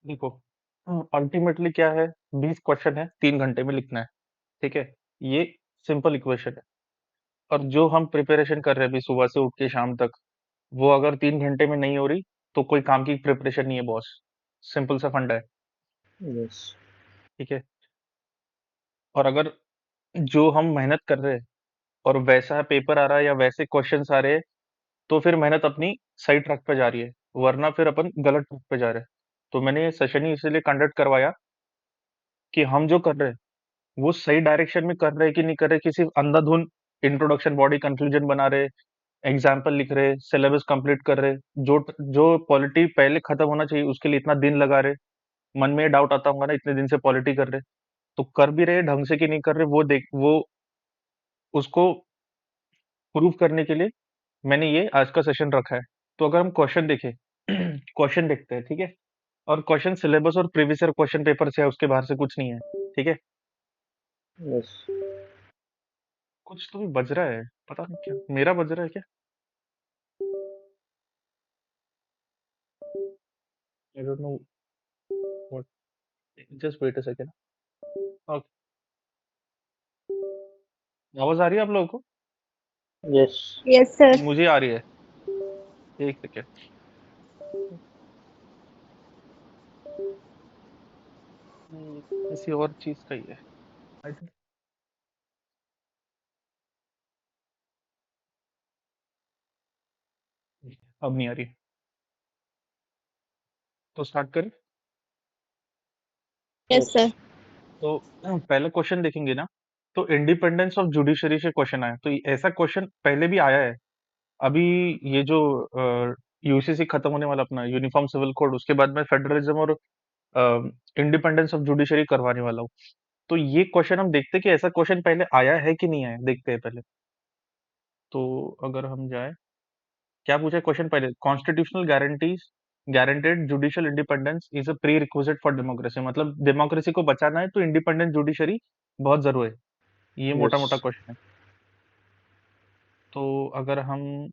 देखो, अल्टीमेटली क्या है, 20 क्वेश्चन है, 3 घंटे में लिखना है। ठीक है, ये सिंपल इक्वेशन है। और जो हम प्रिपरेशन कर रहे हैं अभी सुबह से उठ के शाम तक, वो अगर 3 घंटे में नहीं हो रही तो कोई काम की प्रिपरेशन नहीं है बॉस। सिंपल सा फंडा है। यस। ठीक है, और अगर जो हम मेहनत कर रहे हैं और वैसा पेपर आ रहा है या वैसे क्वेश्चंस आ रहे हैं, तो फिर मेहनत अपनी सही ट्रैक पे जा रही है, वरना फिर अपन गलत ट्रैक पे जा रहे हैं। तो मैंने ये सेशन ही इसीलिए कंडक्ट करवाया कि हम जो कर रहे हैं वो सही डायरेक्शन में कर रहे हैं कि नहीं कर रहे, कि सिर्फ अंधाधुन इंट्रोडक्शन बॉडी कंक्लूजन बना रहे, एग्जाम्पल लिख रहे, सिलेबस कंप्लीट कर रहे, जो जो पॉलिटी पहले खत्म होना चाहिए उसके लिए इतना दिन लगा रहे। मन में डाउट आता होगा ना, इतने दिन से पॉलिटी कर रहे, तो कर भी रहे ढंग से कि नहीं कर रहे, वो देख वो उसको प्रूव करने के लिए मैंने ये आज का सेशन रखा है। तो अगर हम क्वेश्चन देखें क्वेश्चन देखते हैं, ठीक है, और क्वेश्चन सिलेबस और प्रीवियस ईयर क्वेश्चन पेपर से है, उसके बाहर से कुछ नहीं है। ठीक है, यस। कुछ तो भी बज रहा है, पता नहीं क्या मेरा बज रहा है क्या। I don't know what, just wait a second. Okay, आवाज आ रही है आप लोगों को? यस। Yes sir. मुझे आ रही है। एक सेकेंड, किसी और चीज का ही है। आई थिंक अब नहीं आ रही, तो स्टार्ट करें। Yes yes. सर। तो पहले क्वेश्चन देखेंगे ना, तो इंडिपेंडेंस ऑफ जुडिशरी से क्वेश्चन आया, तो ऐसा क्वेश्चन पहले भी आया है। अभी ये जो यूसीसी खत्म होने वाला अपना यूनिफॉर्म सिविल कोड, उसके बाद में फेडरलिज्म और इंडिपेंडेंस ऑफ जुडिशरी करवाने वाला हूँ। तो ये क्वेश्चन हम देखते हैं कि ऐसा क्वेश्चन पहले आया है कि नहीं आया, देखते हैं पहले। तो अगर हम जाए, क्या पूछा क्वेश्चन पहले, constitutional guarantees guaranteed judicial independence is a pre requisite for democracy, मतलब डेमोक्रेसी को बचाना है तो इंडिपेंडेंट जुडिशरी बहुत जरूरी है। ये मोटा यस। मोटा क्वेश्चन है। तो अगर हम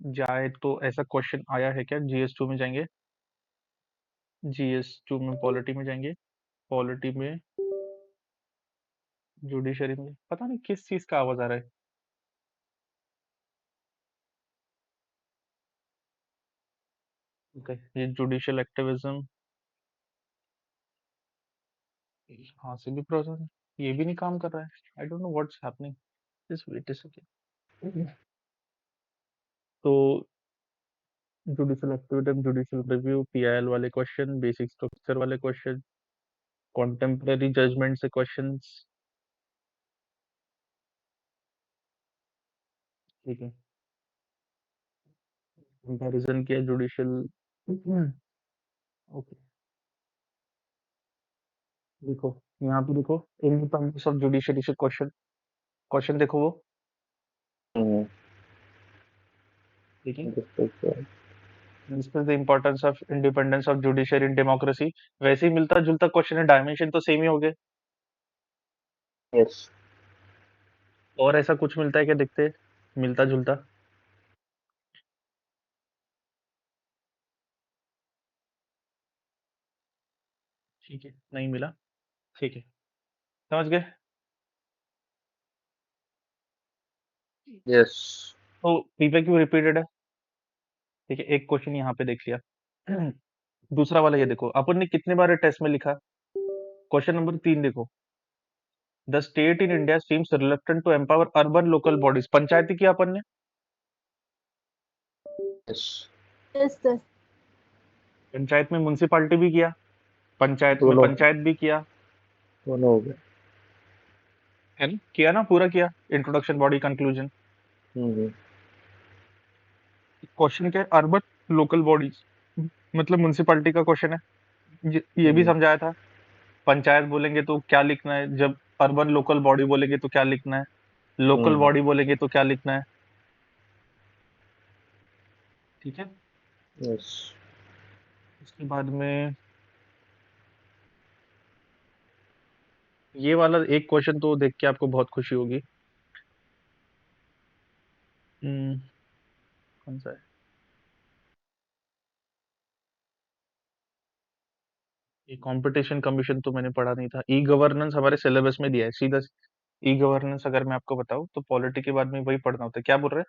जाए तो ऐसा क्वेश्चन आया है क्या, जीएस 2 में जाएंगे, जीएस 2 में पॉलिटी में जाएंगे, पॉलिटी में जुडिशरी में, पता नहीं किस चीज का आवाज आ रहा है। ओके, ये जुडिशियल एक्टिविज्म, हाँ से भी प्रोसेस, ये भी नहीं काम कर रहा है। I don't know what's happening, just wait a second. तो judicial activism, judicial review, PIL वाले क्वेश्चन, बेसिक स्ट्रक्चर वाले क्वेश्चन, कॉन्टेम्पररी जजमेंट से क्वेश्चंस। ठीक है, कंपैरिजन किया जुडिशियल। ओके, देखो यहाँ पे देखो, इंडिपेंडेंस ऑफ जुडिशरी से क्वेश्चन, क्वेश्चन देखो वो। ठीक है, discuss the importance of independence of judiciary in democracy. वैसे ही मिलता जुलता क्वेश्चन है, डायमेंशन तो सेम ही हो गए। यस। और ऐसा कुछ मिलता है क्या, देखते हैं, मिलता जुलता। ठीक है, नहीं मिला। ठीक है, समझ गए। यस। तो पीपे क्यों रिपीटेड है। ठीक है, एक क्वेश्चन यहाँ पे देख लिया। दूसरा वाला ये देखो, अपन ने कितने बार टेस्ट में लिखा, क्वेश्चन नंबर 3 देखो, the state in India seems reluctant to empower urban local bodies. Panchayati किया अपन ने, यस। Yes sir. पंचायत में म्युनिसिपालिटी भी किया, पंचायत में दोनों। पंचायत भी किया, दोनों हो गए। है ना, किया ना, पूरा किया, इंट्रोडक्शन बॉडी कंक्लूजन। हम्म। क्वेश्चन क्या है, अर्बन लोकल बॉडीज, मतलब म्युनिसिपालिटी का क्वेश्चन है। ये भी हम्म। समझाया था, पंचायत बोलेंगे तो क्या लिखना है, जब अर्बन लोकल बॉडी बोलेंगे तो क्या लिखना है, लोकल हम्म। बॉडी बोलेंगे तो क्या लिखना है। ठीक है, यस। उसके बाद में ये वाला एक क्वेश्चन तो देख के आपको बहुत खुशी होगी। कौन सा है, ये कंपटीशन कमीशन तो मैंने पढ़ा नहीं था। ई गवर्नेंस हमारे सिलेबस में दिया है सीधा। ई गवर्नेंस अगर मैं आपको बताऊं तो पॉलिटी के बाद में वही पढ़ना होता है। क्या बोल रहे हैं?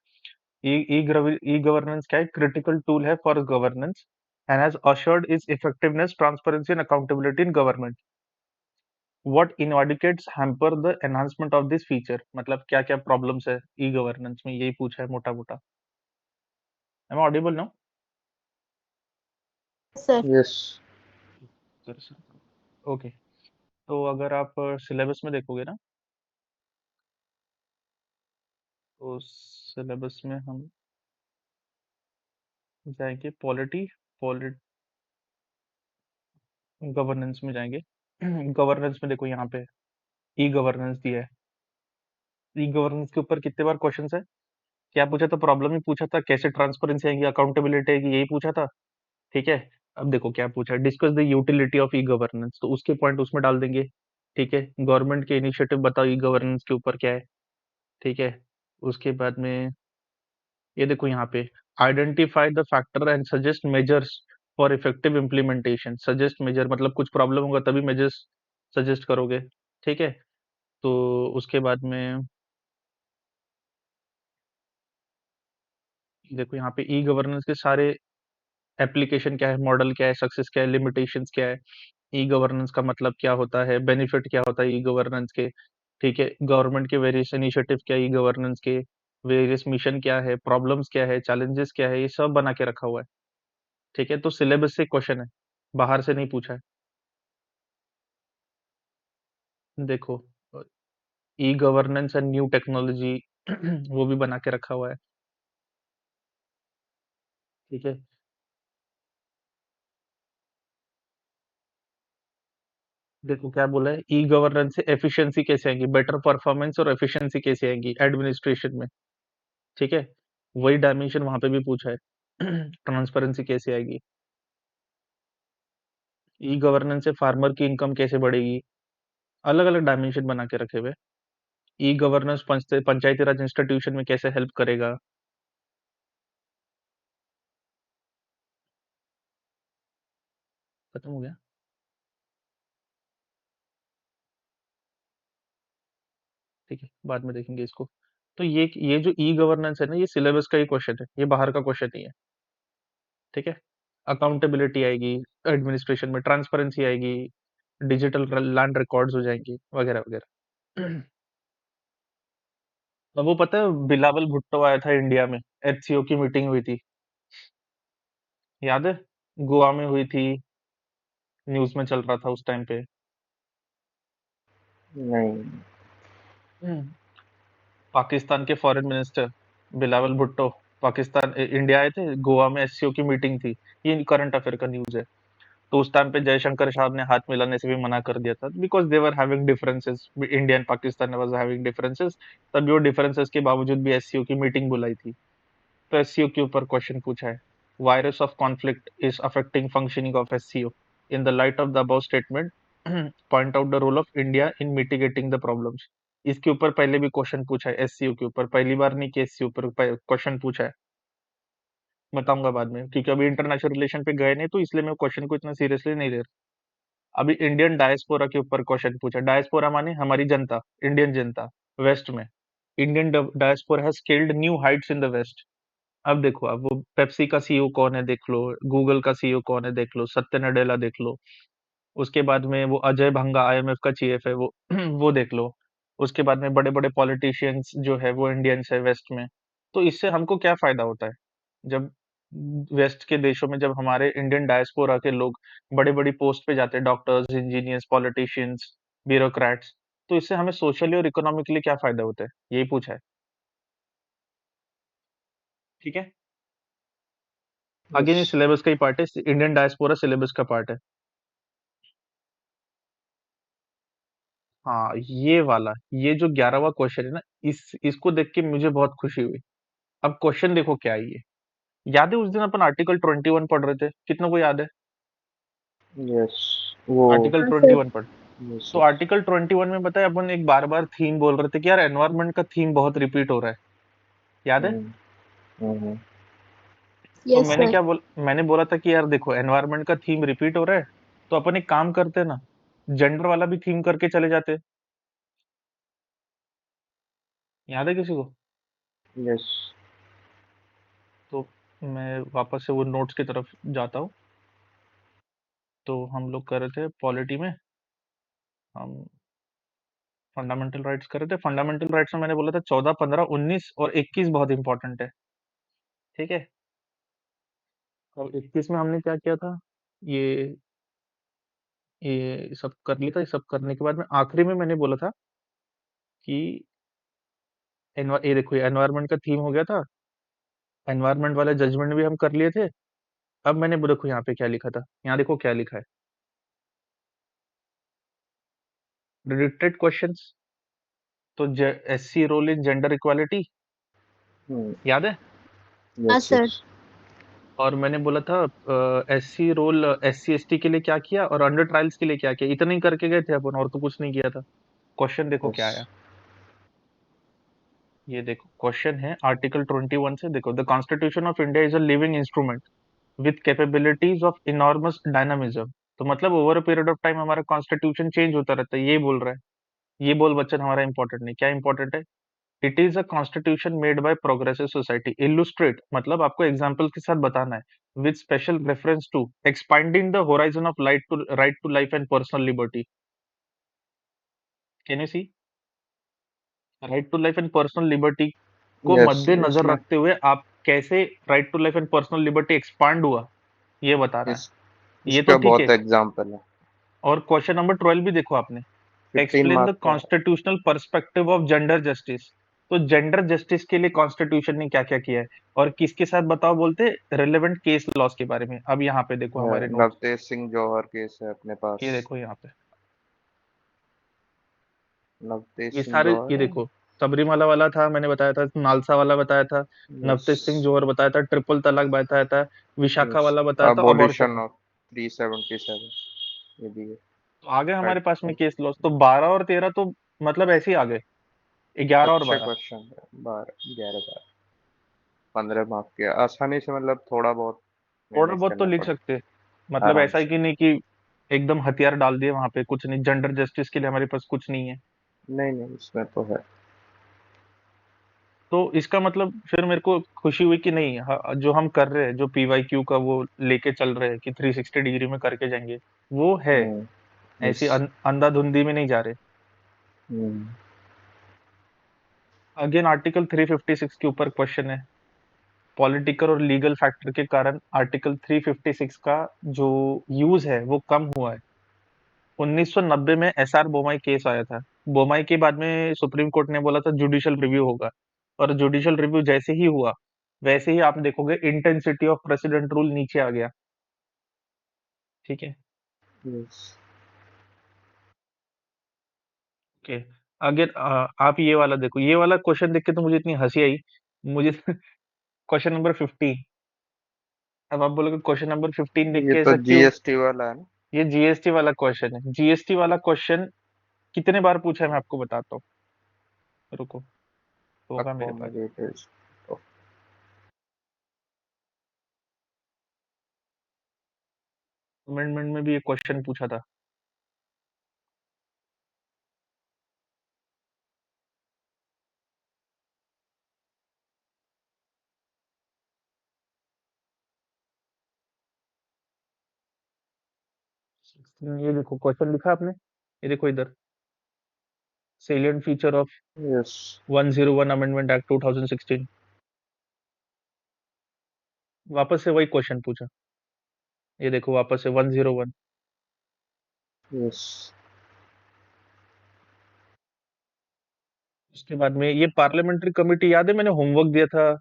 ई गवर्नेंस क्या है? क्रिटिकल टूल है for governance and has assured its effectiveness, transparency and accountability in government. What inadvocates hamper the enhancement of this feature? मतलब क्या क्या प्रॉब्लम्स है ई गवर्नेंस में, यही पूछा है मोटा मोटा। Am audible no? sir. Yes. Okay, तो अगर आप सिलेबस में देखोगे ना, तो सिलेबस में हम जाएंगे पॉलिटी, पॉलिट गवर्नेंस में जाएंगे। गवर्नेंस में देखो यहाँ पे ई गवर्नेंस दिया है। ई गवर्नेंस के ऊपर कितने बार क्वेश्चन है? क्या पूछा था? प्रॉब्लम ही पूछा था, कैसे ट्रांसपेरेंसी आएगी, अकाउंटेबिलिटी आएगी, यही पूछा था। ठीक है। अब देखो क्या पूछा है, discuss the utility of e governance, तो उसके पॉइंट उसमें डाल देंगे। ठीक है। गवर्नमेंट के इनिशिएटिव बताओ ई गवर्नेंस के ऊपर क्या है। ठीक है। उसके बाद में ये देखो यहाँ पे, identify the factor and suggest measures for effective implementation. Suggest measure मतलब कुछ प्रॉब्लम होगा तभी मेजर्स सजेस्ट करोगे। ठीक है। तो उसके बाद में देखो यहाँ पे ई गवर्नेंस के सारे एप्लीकेशन क्या है, मॉडल क्या है, सक्सेस क्या है, लिमिटेशंस क्या है, ई गवर्नेंस का मतलब क्या होता है, बेनिफिट क्या होता है ई गवर्नेंस के। ठीक है। गवर्नमेंट के वेरियस इनिशिएटिव क्या है ई गवर्नेंस के, वेरियस मिशन क्या है, प्रॉब्लम्स क्या है, चैलेंजेस क्या है, ये सब बना के रखा हुआ है। ठीक है। तो सिलेबस से क्वेश्चन है, बाहर से नहीं पूछा है। देखो, e governance and new technology वो भी बना के रखा हुआ है। ठीक है। देखो क्या बोला है, ई गवर्नेंस से एफिशिएंसी कैसे आएगी, बेटर परफॉर्मेंस और एफिशिएंसी कैसे आएगी एडमिनिस्ट्रेशन में। ठीक है। वही डायमेंशन वहां पे भी पूछा है। ट्रांसपेरेंसी कैसे आएगी, ई गवर्नेंस से फार्मर की इनकम कैसे बढ़ेगी, अलग अलग डायमेंशन बना के रखे हुए। ई गवर्नेंस पंचायती राज इंस्टीट्यूशन में कैसे हेल्प करेगा। खत्म हो गया। ठीक है, बाद में देखेंगे इसको। तो ये जो ई गवर्नेंस है ना, ये सिलेबस का ही क्वेश्चन है, ये बाहर का क्वेश्चन नहीं है। ठीक है। अकाउंटेबिलिटी आएगी, एडमिनिस्ट्रेशन में ट्रांसपेरेंसी आएगी, डिजिटल लैंड रिकॉर्ड्स हो जाएंगी, वगैरह वगैरह। अब वो पता है, बिलावल भुट्टो आया था इंडिया में, एचसीओ की मीटिंग हुई थी, याद है? गोवा में हुई थी, न्यूज में चल रहा था उस टाइम पे। नहीं। हम्म, पाकिस्तान के foreign minister Bilawal Bhutto India आए थे, गोवा में एससीओ की मीटिंग थी। ये करंट अफेयर का न्यूज है। तो उस टाइम पे जयशंकर साहब ने हाथ मिलाने से भी मना कर दिया था, because they were having differences, India and Pakistan was having differences. तभी वो डिफरेंसेस के बावजूद भी एससीओ की मीटिंग बुलाई थी। तो एससीओ के ऊपर क्वेश्चन पूछा है, virus of conflict is affecting functioning of SCO, in the light of the above statement point out the role of India in mitigating the problems. इसके ऊपर पहले भी क्वेश्चन पूछा है एससीओ के ऊपर, पहली बार नहीं कि एससीओ पर क्वेश्चन पूछा है। बताऊंगा बाद में, क्योंकि अभी इंटरनेशनल रिलेशन पे गए नहीं, तो इसलिए मैं क्वेश्चन को इतना सीरियसली नहीं ले रहा। अभी इंडियन डायस्पोरा के ऊपर क्वेश्चन पूछा। डायस्पोरा माने हमारी जनता, इंडियन जनता वेस्ट में। Indian diaspora has scaled new heights in the west. अब देखो, अब वो पेप्सी का सीईओ कौन है देख लो, गूगल का सीईओ कौन है देख लो, सत्य नडेला देख लो। उसके बाद में वो अजय भंगा आईएमएफ का चीफ है, वो वो देख लो। उसके बाद में बड़े बड़े पॉलिटिशियंस जो है वो इंडियंस है वेस्ट में। तो इससे हमको क्या फायदा होता है, जब वेस्ट के देशों में जब हमारे इंडियन डायस्पोरा के लोग बड़ी बड़ी पोस्ट पे जाते हैं, डॉक्टर्स, इंजीनियर्स, पॉलिटिशियंस, ब्यूरोक्रेट्स, तो इससे हमें सोशली और इकोनॉमिकली क्या फायदा होता है, यही पूछा है। ठीक है। अगेन ये Yes. सिलेबस का ही पार्ट है, इंडियन डायस्पोरा सिलेबस का पार्ट है। हाँ, ये वाला, ये जो 11वां क्वेश्चन है ना, इसको देख के मुझे बहुत खुशी हुई। अब क्वेश्चन देखो क्या है ये। याद है उस दिन अपन आर्टिकल 21 पढ़ रहे थे, कितना को याद है? Yes. वो। आर्टिकल हाँ सर. 21 पढ़। Yes. तो Yes. आर्टिकल 21 में बताया, अपन एक बार बार थीम बोल रहे थे कि यार एनवायरनमेंट का थीम बहुत रिपीट हो रहा है, याद है? हम्म, हम्म, तो Yes sir. मैंने बोला था कि यार देखो, एनवायरनमेंट का थीम रिपीट हो रहा है, तो अपन एक काम करते ना, जेंडर वाला भी थीम करके चले जाते। याद है किसी को? यस। तो मैं वापस से वो नोट्स की तरफ जाता हूँ। तो हम लोग कर रहे थे पॉलिटी में, हम फंडामेंटल राइट्स कर रहे थे। फंडामेंटल राइट्स में मैंने बोला था 14, 15, 19 और 21 बहुत इंपॉर्टेंट है। ठीक है। अब 21 में हमने क्या किया था, ये ये सब कर लिया था। ये सब करने के बाद में आखिरी में मैंने बोला था कि ये देखो, ये एनवायरनमेंट का थीम हो गया था। एनवायरनमेंट वाला जजमेंट भी हम कर लिए थे। अब मैंने देखो यहाँ पे क्या लिखा था, यहाँ देखो क्या लिखा है, रिलेटेड क्वेश्चंस। तो SC role in gender equality, याद है? हाँ यस सर। यस। और मैंने बोला था एससी रोल एससी एसटी के लिए क्या किया और अंडर ट्रायल्स के लिए क्या किया, इतना ही करके गए थे अपन, और तो कुछ नहीं किया था। क्वेश्चन देखो यस क्या आया। ये देखो क्वेश्चन है आर्टिकल 21 से, देखो the constitution of India is a living instrument with capabilities of enormous dynamism. तो मतलब over a period of time हमारा कॉन्स्टिट्यूशन चेंज होता रहता है, ये बोल रहा है। ये बोल बच्चन हमारा इंपॉर्टेंट नहीं, क्या इंपॉर्टेंट है? It is a constitution made by progressive society. Illustrate मतलब आपको एग्जांपल के साथ बताना है, with special reference to expanding the horizon of right to life and personal liberty. Can you see? Right to life and personal liberty को yes. मद्देनजर इसमें रखते हुए आप कैसे right to life and personal liberty expand हुआ, ये बता रहा है। इस ये तो इसका ठीक बहुत है। एग्जाम्पल है। और क्वेश्चन नंबर 12 भी देखो आपने, 15 एक्सप्लेन द मार्क का है। Constitutional perspective of gender justice. तो जेंडर जस्टिस के लिए कॉन्स्टिट्यूशन ने क्या क्या किया है और किसके साथ बताओ, बोलते रिलेवेंट केस लॉस के बारे में। अब यहाँ पे देखो हमारे नोट्स, नवतेज सिंह जौहर केस है अपने पास। ये देखो यहाँ पे, नवतेज ये सिंह सारे, जौहर ये है। देखो सबरीमाला वाला था, मैंने बताया था, नालसा वाला बताया था, यस नवतेज सिंह जौहर बताया था, ट्रिपल तलाक बताया था, विशाखा यस। वाला बताया था, अबॉर्शन। अबॉलिशन ऑफ 377 ये भी है। तो आ गए हमारे राइट। पास में केस लॉस, तो 12 और 13 तो मतलब ऐसे ही आ गए, 11 और अच्छे 12 क्वेश्चन है। 12 11 12 15 मार्क के आसानी से, मतलब थोड़ा बहुत थोड़ा मैनेज बहुत तो करना लिख पड़े। सकते हैं। मतलब आराम ऐसा है से। कि नहीं कि एकदम हथियार डाल दिए वहां पे, कुछ नहीं, जेंडर जस्टिस के लिए हमारे पास कुछ नहीं है। नहीं नहीं, इसमें तो है। तो इसका मतलब फिर मेरे को खुशी हुई कि नहीं, जो हम कर रहे हैं, जो पीवाईक्यू का वो लेके चल रहे हैं कि 360 डिग्री में करके जाएंगे, वो है। यस। ऐसी अंधाधुंधी में नहीं जा रहे। हम्म। अगेन आर्टिकल 356 के ऊपर क्वेश्चन है। पॉलिटिकल और लीगल फैक्टर के कारण आर्टिकल 356 का जो यूज है वो कम हुआ है। 1990 में एसआर बोमाई केस आया था। बोमाई के बाद में सुप्रीम कोर्ट ने बोला था जुडिशियल रिव्यू होगा, और जुडिशियल रिव्यू जैसे ही हुआ, वैसे ही आप देखोगे इंटेंसिटी ऑफ प्रेसिडेंट रूल नीचे आ गया। ठीक है। यस। ओके। अगर आप ये वाला देखो, ये वाला क्वेश्चन देख के तो मुझे इतनी हंसी आई, मुझे क्वेश्चन नंबर 15। अब आप बोलोगे क्वेश्चन नंबर 15 देख ये के तो ऐसा क्यों? जीएसटी वाला है ना। ये जीएसटी वाला क्वेश्चन है। जीएसटी वाला क्वेश्चन कितने बार पूछा है मैं आपको बताता हूँ, रुको, होगा मेरे पास। अकोमोडेटेड। अमेंडमेंट में भी ये क्वेश्चन पूछा था। ये देखो क्वेश्चन लिखा आपने, ये देखो इधर, salient feature of yes 101 amendment act 2016। वापस से वही क्वेश्चन पूछा, ये देखो वापस से 101। यस। उसके बाद में ये पार्लियामेंट्री कमेटी, याद है मैंने होमवर्क दिया था,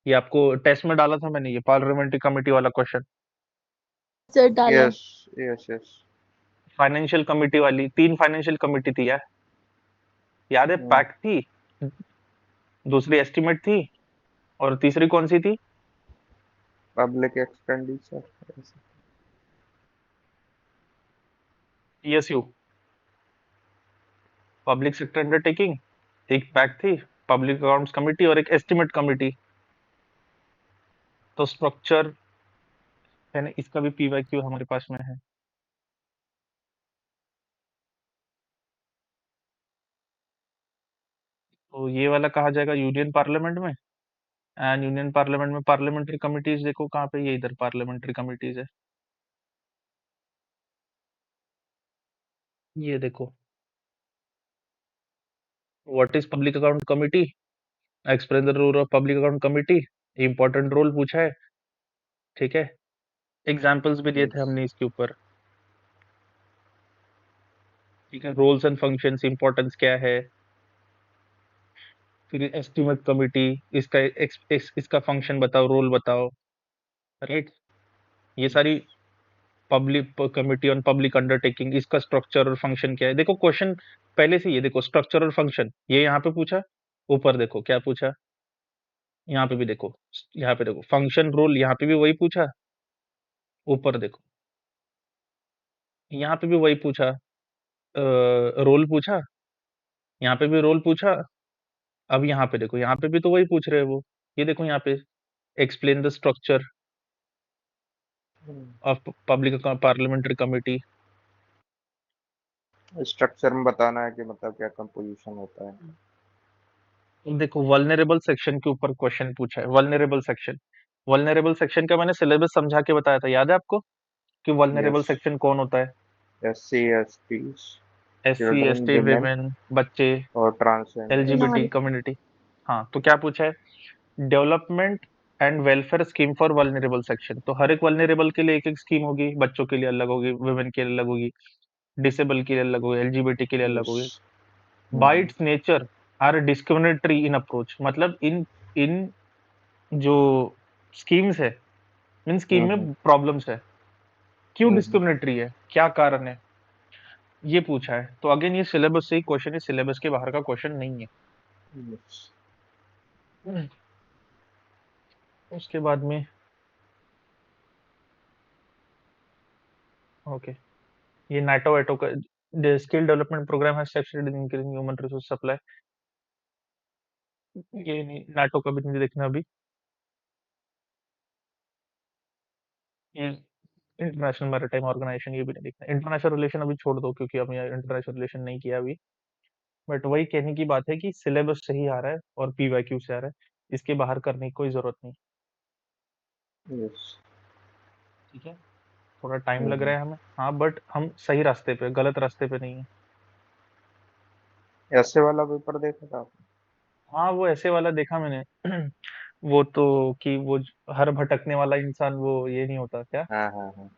ये आपको टेस्ट में डाला था मैंने, ये पार्लियामेंट्री कमेटी वाला क्वेश्चन। सर डाला है। Yes yes yes. Financial committee वाली, 3 फाइनेंशियल कमेटी थी यार, याद है? पैक्ट थी, दूसरी एस्टिमेट थी, और तीसरी कौन सी थी? Public expenditure. PSU, public sector undertaking. एक पैक्ट थी, पब्लिक अकाउंट्स कमेटी, और एक एस्टिमेट कमेटी। तो स्ट्रक्चर है ना, इसका भी पीवाईक्यू हमारे पास में है। तो ये वाला कहा जाएगा यूनियन पार्लियामेंट में। एंड यूनियन पार्लियामेंट में पार्लियामेंट्री कमिटीज देखो कहाँ पे, ये इधर पार्लियामेंट्री कमिटीज है, ये देखो। What is public account committee, explain the role of public account committee, important role पूछा है, ठीक है। एग्जाम्पल्स भी दिए थे यस। हमने इसके ऊपर, ठीक है। रोल्स एंड फंक्शंस, इंपॉर्टेंस क्या है। फिर एस्टीमेट कमिटी, इसका इसका फंक्शन बताओ, रोल बताओ, राइट। ये सारी public committee on public undertaking, इसका स्ट्रक्चर और फंक्शन क्या है। देखो क्वेश्चन पहले से, ये देखो स्ट्रक्चर और फंक्शन, ये यहाँ पे पूछा। ऊपर देखो क्या पूछा, यहाँ पे भी देखो, यहाँ पे देखो फंक्शन रोल, यहाँ पे भी वही पूछा। ऊपर देखो, यहाँ पे भी वही पूछा, रोल पूछा, यहाँ पे भी रोल पूछा। अब यहाँ पे देखो, यहाँ पे भी तो वही पूछ रहे हैं वो। ये देखो यहाँ पे, explain the structure of public parliamentary committee. Structure में बताना है कि मतलब क्या कंपोजिशन होता है। देखो वल्नरेबल सेक्शन के ऊपर क्वेश्चन पूछा है, वल्नरेबल सेक्शन। वल्नरेबल सेक्शन का मैंने सिलेबस समझा के बताया था, याद है आपको, कि वल्नरेबल यस। सेक्शन कौन होता है। SC ST, SC, children, ST, women women, बच्चे, और ट्रांसजेंडर। LGBT Minority. कम्युनिटी। हाँ, तो क्या पूछा है, development and welfare scheme for vulnerable section. तो हर एक वल्नरेबल के लिए एक एक स्कीम होगी, बच्चों के लिए अलग होगी, वुमेन के लिए अलग होगी, डिसेबल के लिए अलग होगी, एलजीबीटी के लिए अलग यस। होगी। By its nature are discriminatory in approach, मतलब इन इन जो स्कीम्स है, इन स्कीम में प्रॉब्लम्स है, क्यों डिस्क्रिमिनेटरी है, क्या कारण है, ये पूछा है। तो अगेन ये सिलेबस से ही क्वेश्चन है, सिलेबस के बाहर का क्वेश्चन नहीं है। यस। हम्म, उसके बाद में, ओके, ये नाटो एटो का स्किल डेवलपमेंट प्रोग्राम है, successful in increasing human resource supply. ये नहीं, नाटो का भी नहीं देखना अभी। ये इंटरनेशनल मैरिटाइम ऑर्गेनाइजेशन, ये भी नहीं देखना। इंटरनेशनल रिलेशन अभी छोड़ दो, क्योंकि हमने इंटरनेशनल रिलेशन नहीं किया अभी। बट वही कहने की बात है कि सिलेबस सही आ रहा है और पीवाईक्यू से आ रहा है, इसके बाहर करने की कोई जरूरत नहीं, यस। ठीक है। थोड़ा टाइम लग रहा है हमें, हाँ, बट हम सही रास्ते पे, गलत रास्ते पे नहीं है। ऐसे वाला पेपर देखा था आपने? हाँ, वो ऐसे वाला देखा मैंने। वो तो, कि वो हर भटकने वाला इंसान, वो ये नहीं होता क्या। हाँ हाँ हाँ।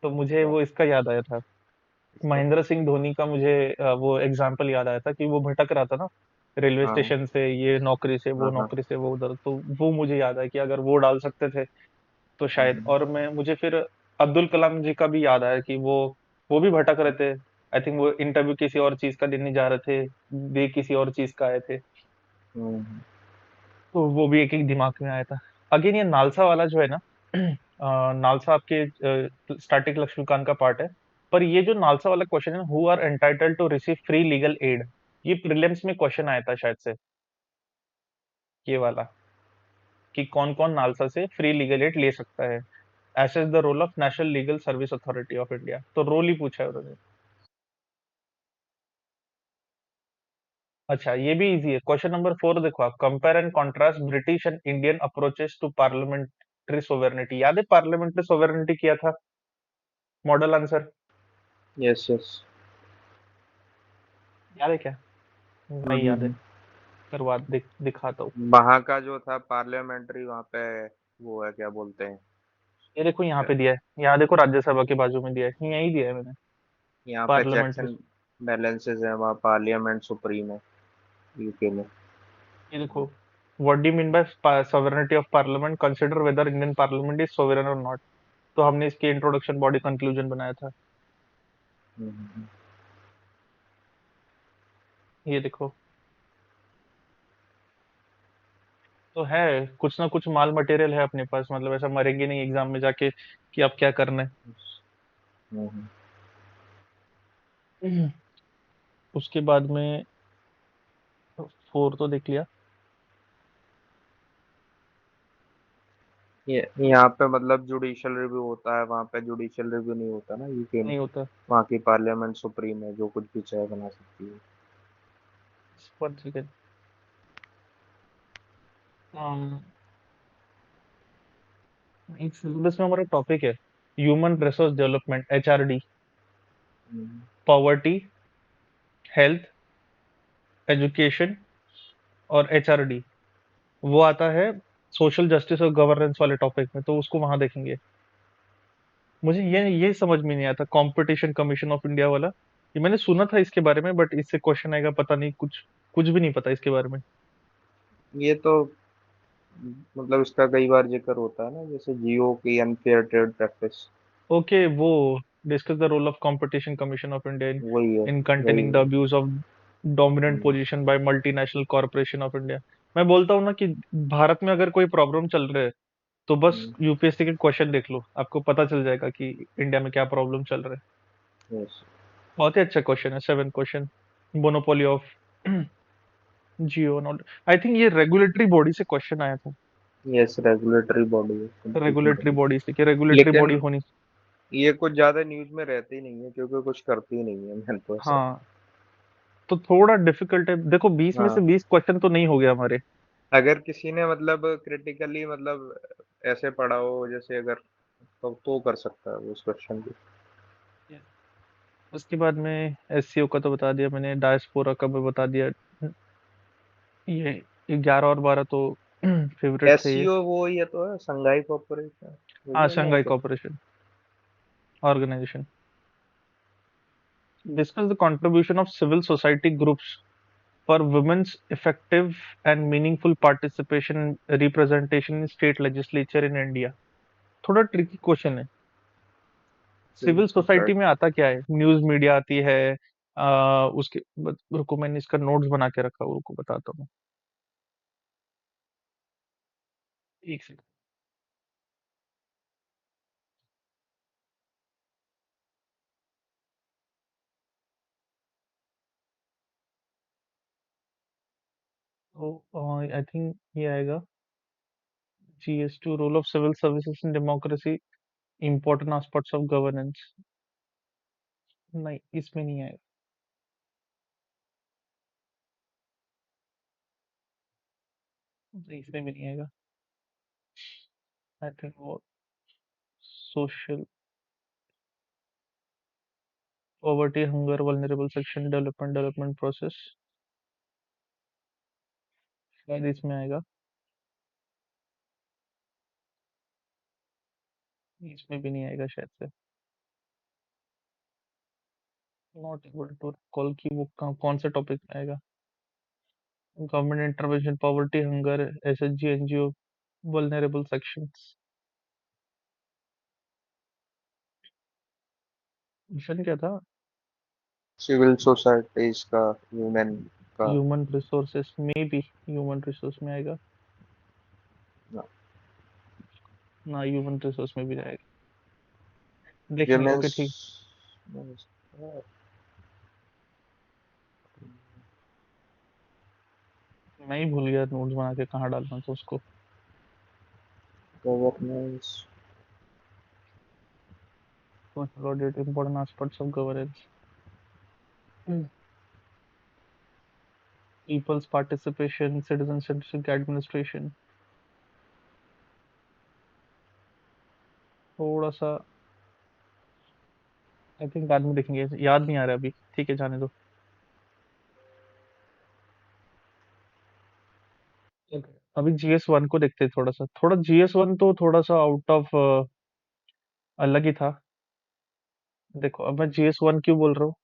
तो मुझे वो इसका याद आया था, इसका। महेंद्र सिंह धोनी का। मुझे वो एग्जाम्पल याद आया था कि वो भटक रहा था ना, रेलवे हाँ स्टेशन से ये नौकरी से वो हाँ हाँ। नौकरी से वो उधर। तो वो मुझे याद है कि अगर वो डाल सकते थे तो शायद। और मैं, मुझे फिर अब्दुल कलाम जी का भी याद आया कि वो भी भटक रहे थे। आई थिंक वो इंटरव्यू किसी और चीज का देने जा रहे थे, दे किसी और चीज का आए थे। हम्म। तो वो भी एक एक दिमाग में आया था। अगेन ये नालसा वाला जो है ना, नालसा आपके स्टैटिक लक्ष्मीकांत का पार्ट है। पर ये जो नालसा वाला क्वेश्चन है, who are entitled to receive free legal aid, ये प्रीलिम्स में क्वेश्चन आया था शायद से, ये वाला, कि कौन कौन नालसा से फ्री लीगल एड ले सकता है। Assess the role of national legal service authority of India, तो रोल ही पूछा है उन्होंने। अच्छा, ये भी इजी है। क्वेश्चन नंबर 4 देखो आप, compare and contrast British and Indian approaches to parliamentary sovereignty. याद है पार्लियामेंट्री सोवेरेनिटी किया था, मॉडल आंसर, यस यस। याद है क्या, नहीं याद है, करवा दिखाता हूँ। वहाँ का जो था पार्लियामेंट्री, वहाँ पे वो है, क्या बोलते हैं। ये देखो यहाँ पे दिया है, यहाँ देखो राज्यसभा के बाजू में दिया है, यही दिया है मैंने, यहाँ पे चेक्स पार्लियामेंट्री। एंड बैलेंसेस है, वहाँ पार्लियामेंट सुप्रीम है यूके में। ये देखो, what do you mean by sovereignty of parliament, consider whether Indian parliament is sovereign और नॉट। तो हमने इसके इंट्रोडक्शन बॉडी कंक्लूजन बनाया था। हम्म। ये देखो, तो है, कुछ ना कुछ माल मटेरियल है अपने पास, मतलब ऐसा मरेंगे नहीं एग्जाम में जाके कि अब क्या करना है। हम्म। हम्म, उसके बाद में 4 तो देख लिया। ये यहाँ पे मतलब जुडिशियल रिव्यू होता है, वहाँ पे जुडिशियल रिव्यू नहीं होता ना यूके में। नहीं होता। वहाँ की पार्लियामेंट सुप्रीम है, जो कुछ भी चाहे बना सकती है। 1 सेकेंड, एक सिलेबस में हमारा टॉपिक है human resource development HRD, poverty, health, education और HRD। वो आता है सोशल जस्टिस और गवर्नेंस वाले टॉपिक में, तो उसको वहां देखेंगे। मुझे ये समझ में नहीं आता कंपटीशन कमीशन ऑफ इंडिया वाला। ये मैंने सुना था इसके बारे में, बट इससे क्वेश्चन आएगा पता नहीं, कुछ कुछ भी नहीं पता इसके बारे में। ये तो मतलब इसका कई बार जिक्र होता है ना, जैसे जियो की अनफेयर ट्रेड प्रैक्टिस। ओके, वो discuss the role of competition commission of India in वही है, इन वही कंटेनिंग द है। Abuse of dominant hmm, position by multinational corporation of India. मैं बोलता हूँ ना कि भारत में अगर कोई प्रॉब्लम चल रहा है तो बस हम्म, यूपीएससी के क्वेश्चन देख लो, आपको पता चल जाएगा कि इंडिया में क्या प्रॉब्लम चल रहा है। यस। बहुत ही अच्छा क्वेश्चन है, 7 question. Monopoly of Jio not, I think ये रेगुलेटरी बॉडी से क्वेश्चन आया था। यस, रेगुलेटरी बॉडी है, कंपटीशन रेगुलेटरी कमीशन। बॉडी से कि रेगुलेटरी बॉडी लेकिन होनी। ये कुछ ज्यादा न्यूज में रहते ही नहीं है, क्योंकि कुछ करती ही नहीं है, मैंने तो ऐसा। हाँ, तो थोड़ा डिफिकल्ट है। देखो 20 में से हाँ, 20 क्वेश्चन तो नहीं हो गया हमारे। अगर किसी ने मतलब क्रिटिकली मतलब ऐसे पढ़ा हो, जैसे अगर तो कर सकता है वो उस क्वेश्चन की। उसके बाद में एससीओ का तो बता दिया मैंने, डायस्पोरा का भी बता दिया। ये 11 और 12 तो फेवरेट थे ये। एससीओ वो ये तो है, संघाई कॉर्पोरेशन, हाँ, वही है ना शंघाई एक। Corporation organisation. Discuss the contribution of civil society groups for women's effective and meaningful participation representation in state legislature in India. थोड़ा ट्रिकी क्वेश्चन है। सिविल सिविल सोसाइटी में सोसाइटी। आता क्या है? न्यूज मीडिया आती है। उसके रुको, मैंने इसका नोट्स बना के रखा हुआ, रुको बताता हूँ। एक सेकंड। तो आई थिंक ये आएगा GS2, role of civil services in democracy, important aspects of governance. नहीं, इसमें नहीं आएगा। इसमें भी नहीं आएगा। आई थिंक वो social poverty, hunger, vulnerable section, development process, शायद इसमें आएगा। इसमें भी नहीं आएगा शायद से। नॉट एबल टू कॉल की वो कौन से टॉपिक में आएगा? Government intervention, poverty, hunger, SHG, NGO, vulnerable sections. Mission क्या था? सिविल सोसाइटीज का, ह्यूमन का। ह्यूमन रिसोर्सेस में भी, ह्यूमन रिसोर्स में आएगा ना? ह्यूमन रिसोर्स में भी जाएगा। देखेंगे, ओके विमेंस। ठीक। मैं ही भूल गया नोट्स बना के कहाँ डालना था उसको। Governance. Social audit, important aspects of governance, peoples participation, citizen centric administration. थोड़ा सा आई थिंक बाद में देखेंगे, याद नहीं आ रहा अभी, ठीक है जाने दो। अभी GS1 को देखते हैं थोड़ा सा। थोड़ा GS1 तो थोड़ा सा आउट ऑफ अलग ही था। देखो, अब मैं GS1 क्यों बोल रहा हूँ,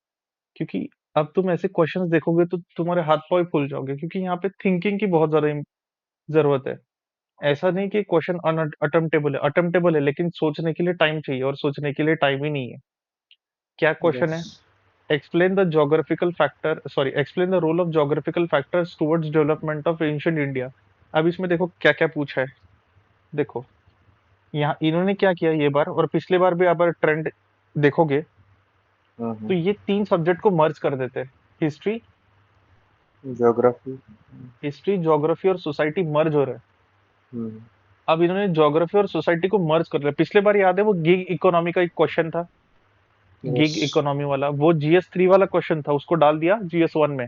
क्योंकि अब तुम ऐसे क्वेश्चंस देखोगे तो तुम्हारे हाथ पांव ही फूल जाओगे, क्योंकि यहाँ पे थिंकिंग की बहुत ज्यादा जरूरत है। ऐसा नहीं कि क्वेश्चन अनअटेम्प्टेबल है, अटेम्प्टेबल है, लेकिन सोचने के लिए टाइम चाहिए, और सोचने के लिए टाइम ही नहीं है। क्या क्वेश्चन यस। है? Explain the role of geographical factors towards development of ancient India. अब इसमें देखो क्या क्या पूछा है। देखो, यहाँ इन्होंने क्या किया ये बार, और पिछले बार भी अगर ट्रेंड देखोगे तो ये 3 सब्जेक्ट को मर्ज कर देते हैं। History, geography. ज्योग्राफी और सोसाइटी मर्ज हो रहा है। हम्म। अब इन्होंने ज्योग्राफी और सोसाइटी को मर्ज कर लिया। पिछले बार याद है वो गिग इकोनॉमी का एक क्वेश्चन था, यस। गिग इकोनॉमी वाला, वो GS3 वाला क्वेश्चन था, उसको डाल दिया GS1 में।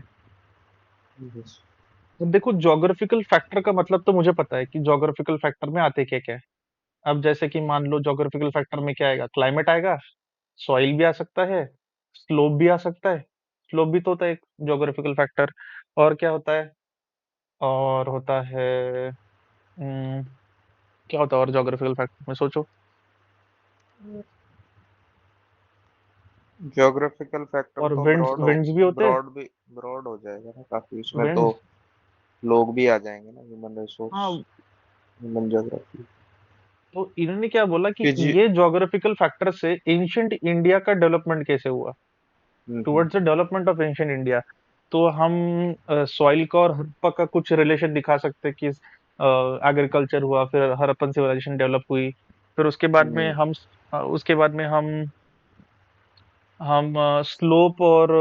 यस। अब देखो, ज्योग्राफिकल फैक्टर का मतलब तो मुझे पता है कि ज्योग्राफिकल फैक्टर में आते क्या क्या है। अब जैसे कि मान लो ज्योग्राफिकल फैक्टर में क्या आएगा, क्लाइमेट आएगा, सॉइल भी आ सकता है, स्लोप भी आ सकता है। स्लोप भी तो होता है एक ज्योग्राफिकल फैक्टर। और क्या होता है, और होता है क्या होता है और ज्योग्राफिकल फैक्टर में सोचो। ज्योग्राफिकल फैक्टर और तो विंड्स विंड्स भी होते हैं। ब्रॉड हो जाएगा ना काफी, उसमें तो विंड्स, लोग भी आ जाएंगे ना, ह्यूमन रिसोर्स, हाँ। Human geography. तो इन्होंने क्या बोला कि फिजी। ये ज्योग्राफिकल फैक्टर से एंशियंट इंडिया का डेवलपमेंट कैसे हुआ, hmm. Towards the development of ancient India. तो हम सॉइल का और हड़प्पा का कुछ रिलेशन दिखा सकते हैं कि एग्रीकल्चर हुआ, फिर हड़प्पन सिविलाइजेशन डेवलप हुई। फिर उसके बाद में हम्म। हम उसके बाद में हम स्लोप और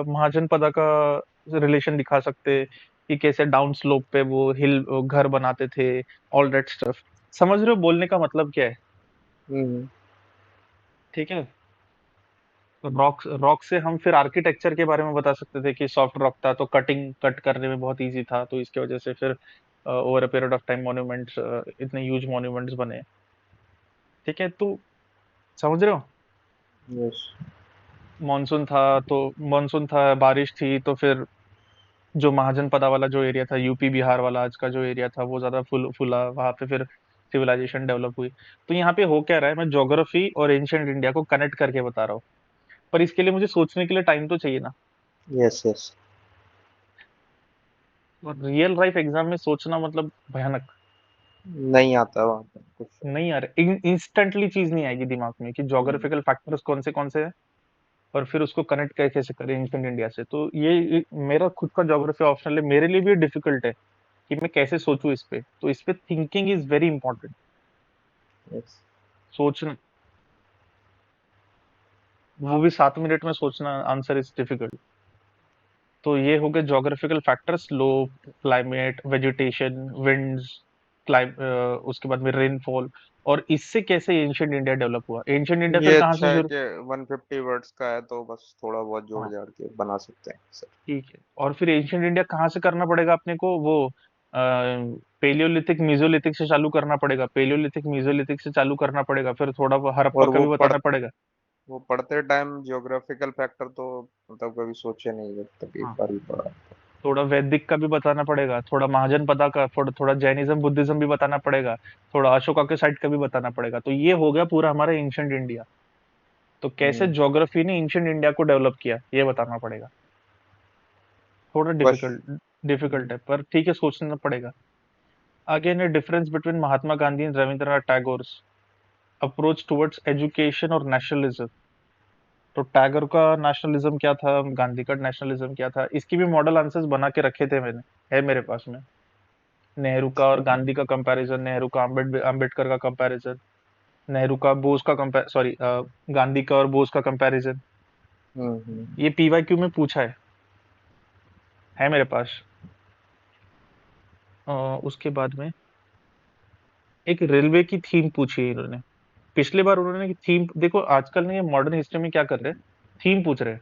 महाजनपदा का रिलेशन दिखा सकते हैं कि कैसे डाउन स्लोप पे वो हिल घर बनाते थे, ऑल दैट स्टफ। समझ रहे हो बोलने का मतलब क्या है? हम्म। ठीक है। रॉक रॉक से हम फिर आर्किटेक्चर के बारे में बता सकते थे कि सॉफ्ट रॉक था तो कट करने में बहुत इजी था, तो इसकी वजह से फिर over a period of time monuments, इतने ह्यूज मॉन्यूमेंट्स बने। ठीक है, तो समझ रहे हो। यस। मानसून था, बारिश थी, तो फिर जो महाजनपदा वाला जो एरिया था, यूपी बिहार वाला आज का जो एरिया था, वो ज्यादा फुला, वहां पे फिर सिविलाइजेशन डेवलप हुई। तो यहाँ पे हो क्या रहा है, मैं ज्योग्राफी और एंशियंट इंडिया को कनेक्ट करके बता रहा हूँ। पर इसके लिए मुझे सोचने के लिए टाइम तो चाहिए ना। यस। यस। और रियल लाइफ एग्जाम में सोचना मतलब भयानक। नहीं आता वहां पर कुछ। नहीं आ रहा, इंस्टेंटली चीज नहीं आएगी दिमाग में कि हम्म। ज्योग्राफिकल फैक्टर्स कौन से हैं और फिर उसको कनेक्ट कैसे कैसे करें एंशियंट इंडिया से। तो ये मेरा खुद का ज्योग्राफी ऑप्शनल है, मेरे लिए भी डिफिकल्ट है कि मैं कैसे सोचूं इस पे। तो इस पे thinking is very important. Yes. सोचना, वो भी 7 मिनट में सोचना, आंसर इज डिफिकल्ट। तो ये हो गए geographical factors, slope, climate, vegetation, winds, उसके बाद में रेनफॉल। और इससे कैसे एंशियंट इंडिया डेवलप हुआ, एंशियंट इंडिया फिर ये कहाँ अच्छा से है शुरू। कि 150 वर्ड्स का है तो बस थोड़ा बहुत जोड़ हाँ, जाड़ के बना सकते हैं सर। ठीक है। और फिर एंशियंट इंडिया कहाँ से करना पड़ेगा अपने को, वो पेलियोलिथिक मेसोलिथिक से चालू करना पड़ेगा, पेलियोलिथिक मेसोलिथिक से चालू करना पड़ेगा, फिर थोड़ा वो हड़प्पा और का भी बताना पड़ेगा। वो पढ़ते टाइम ज्योग्राफिकल फैक्टर तो मतलब कभी सोचे नहीं, जब तक एक हाँ, बार ही पढ़ा। थोड़ा वैदिक का भी बताना पड़ेगा, थोड़ा महाजनपदा का, थोड़ा थोड़ा जैनिज्म बुद्धिज्म भी बताना पड़ेगा, थोड़ा अशोका के साइड का भी बताना पड़ेगा। तो ये हो गया पूरा हमारा एंशियंट इंडिया। तो कैसे हम्म। ज्योग्राफी ने एंशियंट इंडिया को डेवलप किया ये बताना पड़ेगा। थोड़ा बस। डिफिकल्ट डिफिकल्ट हम्म। है, पर ठीक है, सोचना पड़ेगा। Again A difference between Mahatma Gandhi and Rabindranath Tagore approach towards education और नेशनलिज्म। तो टैगोर का नेशनलिज्म क्या था, गांधी का नेशनलिज्म क्या था, इसकी भी मॉडल आंसर्स बना के रखे थे मैंने, है मेरे पास में। नेहरू का और गांधी का कंपैरिजन, नेहरू का अंबेडकर का कंपैरिजन, नेहरू का बोस का कंपेयर, सॉरी, गांधी का और बोस का कंपैरिजन। हम्म। ये पीवाईक्यू में पूछा है मेरे पास। उसके बाद में एक रेलवे की थीम पूछी है इन्होंने। पिछली बार उन्होंने थीम, देखो आजकल ने ये मॉडर्न हिस्ट्री में क्या कर रहे हैं, थीम पूछ रहे हैं।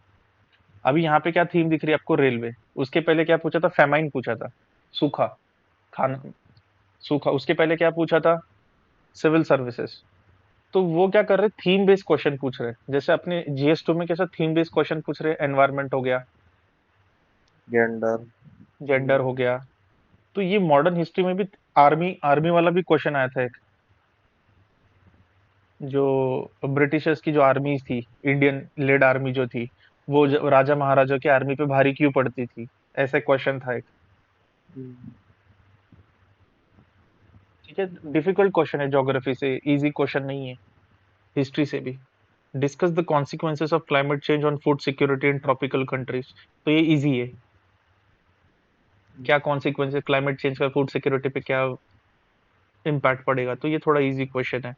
अभी यहाँ पे क्या थीम दिख रही है आपको, रेलवे। उसके पहले क्या पूछा था, फेमाइन पूछा था, सूखा, खाना, सूखा। उसके पहले क्या पूछा था, सिविल सर्विसेज। तो वो क्या कर रहे, थीम बेस्ड क्वेश्चन पूछ रहे हैं, जैसे अपने जीएस2 में कैसा थीम बेस्ड क्वेश्चन पूछ रहे हैं, एनवायरमेंट हो गया, जेंडर। जेंडर हो गया। तो ये मॉडर्न हिस्ट्री में भी आर्मी आर्मी वाला भी क्वेश्चन आया था एक, जो ब्रिटिशर्स की जो आर्मी थी, इंडियन लेड आर्मी जो थी, वो राजा महाराजा की आर्मी पे भारी क्यों पड़ती थी, ऐसा क्वेश्चन था एक। ठीक है, डिफिकल्ट क्वेश्चन है ज्योग्राफी से, इजी क्वेश्चन नहीं है। हिस्ट्री से भी, discuss the consequences of climate change on food security in tropical countries. तो ये इजी है, क्या कॉन्सिक्वेंसेस क्लाइमेट चेंज का फूड सिक्योरिटी पे क्या इम्पैक्ट पड़ेगा, तो ये थोड़ा इजी क्वेश्चन है।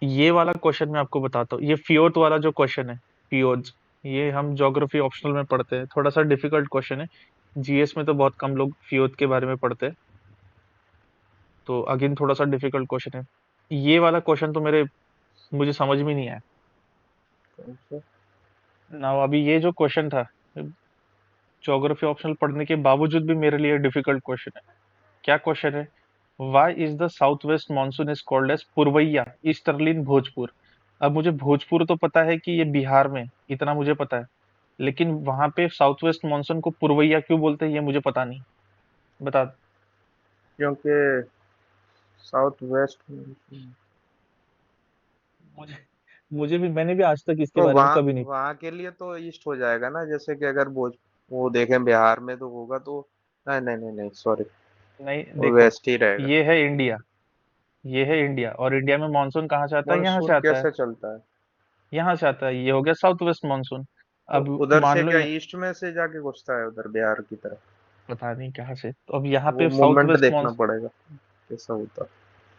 ये वाला क्वेश्चन मैं आपको बताता हूँ, ये फियोर्थ वाला जो क्वेश्चन है, फियोर्ड्स, ये हम ज्योग्राफी ऑप्शनल में पढ़ते हैं, थोड़ा सा डिफिकल्ट क्वेश्चन है। जीएस में तो बहुत कम लोग फियोर्थ के बारे में पढ़ते हैं, तो अगेन थोड़ा सा डिफिकल्ट क्वेश्चन है। ये वाला क्वेश्चन तो मुझे समझ में नहीं आया ना। अभी ये जो क्वेश्चन था, ज्योग्राफी ऑप्शनल पढ़ने के बावजूद भी मेरे लिए डिफिकल्ट क्वेश्चन है। क्या क्वेश्चन है? Why is the south west monsoon is called as Purvaiya easterly in Bhojpur. अब मुझे भोजपुर तो पता है कि ये बिहार में, इतना मुझे पता है, लेकिन वहां पे साउथ वेस्ट मानसून को पुरवैया क्यों बोलते हैं ये मुझे पता नहीं। बता। क्योंकि साउथ वेस्ट, मुझे मुझे भी, मैंने भी आज तक इसके तो बारे में वहाँ कभी नहीं। वहाँ के लिए तो ईस्ट हो जाएगा ना, जैसे कि अगर भोज वो देखें बिहार में तो होगा तो, नहीं नहीं नहीं नहीं सॉरी, नहीं वो देखो, वेस्ट ही रहेगा। ये है इंडिया, ये है इंडिया, और इंडिया में मानसून कहाँ से आता है? यहाँ से मानसून आता है। कैसे चलता है? यहाँ से आता है, ये हो गया साउथ वेस्ट मानसून। तो अब उधर से मान लो क्या ये, ईस्ट में से जाके घुसता है उधर बिहार की तरफ? पता नहीं कहाँ से, तो अब यहाँ वो पे साउथ मूवमेंट वेस्ट देखना मानसून, पड़ेगा कैसा होता है।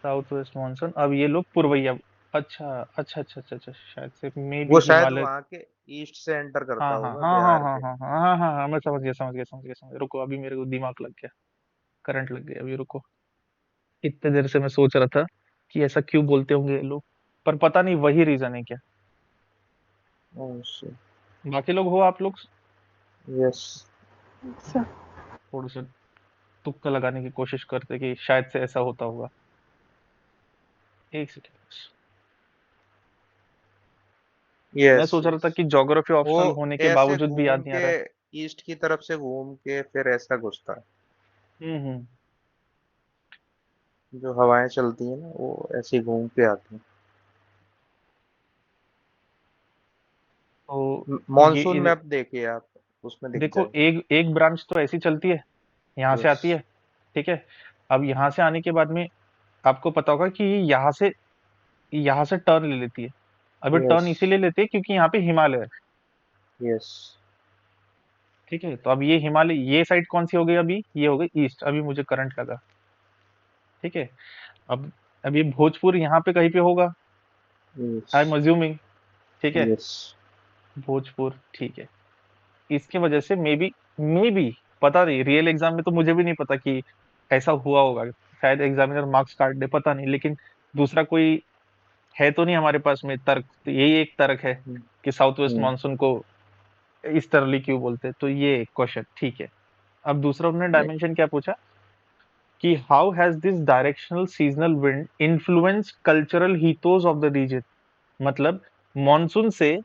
साउथ वेस्ट मानसून, अब ये लोग पुरवैया। अच्छा अच्छा अच्छा अच्छा अच्छा, शायद से मे बी वो शायद हिमालय। वहां के ईस्ट से एंटर करता हाँ हाँ होगा हाँ हाँ बिहार हाँ के। हाँ हाँ हाँ हाँ हाँ, मैं समझ गया समझ गया समझ गया समझ गया समझ गया। रुको, अभी मेरे को दिमाग लग गया, करंट लग गया, अभी रुको। इतने देर से मैं सोच रहा था कि ऐसा क्यों बोलते होंगे ये लोग, पर पता नहीं वही रीजन है क्या। बाकी लोग हो, आप लोग यस। थोड़ा सा तुक्का लगाने की कोशिश करते कि शायद से ऐसा होता होगा। एक सेकेंड। मैं यस सोच रहा यस। था कि ज्योग्राफी वो ऑप्शनल होने के ऐसे बावजूद भी याद घूम नहीं आ के रहा ईस्ट की तरफ से घूम के फिर ऐसा घुसता है। है। जो हवाएं चलती है ना वो ऐसे घूम के आती तो हैं। ये मॉनसून मैप देखिए आप, उसमें दिख देखो, जाए। एक एक ब्रांच तो ऐसी चलती है, यहाँ से यस। आती है, ठीक है। अब यहाँ से आने के बाद में आपको पता होगा कि ये यहाँ से टर्न ले लेती है। अभी यस टर्न इसीलिए लेती है क्योंकि यहाँ पे हिमालय है, यस। ठीक है। तो अब ये हिमालय, ये साइड कौन सी हो गई? अभी ये हो गई ईस्ट, अभी मुझे करंट लगा, ठीक है। अब अब ये भोजपुर यहाँ पे कहीं पे होगा, यस आई एम अज्यूमिंग, ठीक है। यस। भोजपुर, ठीक है। इसकी वजह से मे बी पता नहीं, रियल एग्जाम में तो मुझे भी नहीं पता कि ऐसा हुआ होगा। शायद एग्जामिनर मार्क्स काट दे, पता नहीं, लेकिन दूसरा कोई है तो नहीं हमारे पास में तर्क, तो यही एक तर्क है कि साउथ वेस्ट मानसून को इस तरह क्यों बोलते हैं। तो ये क्वेश्चन ठीक है। अब दूसरा उन्होंने डायमेंशन क्या पूछा कि how has this directional seasonal wind influence cultural ethos of the region. मतलब मॉनसून से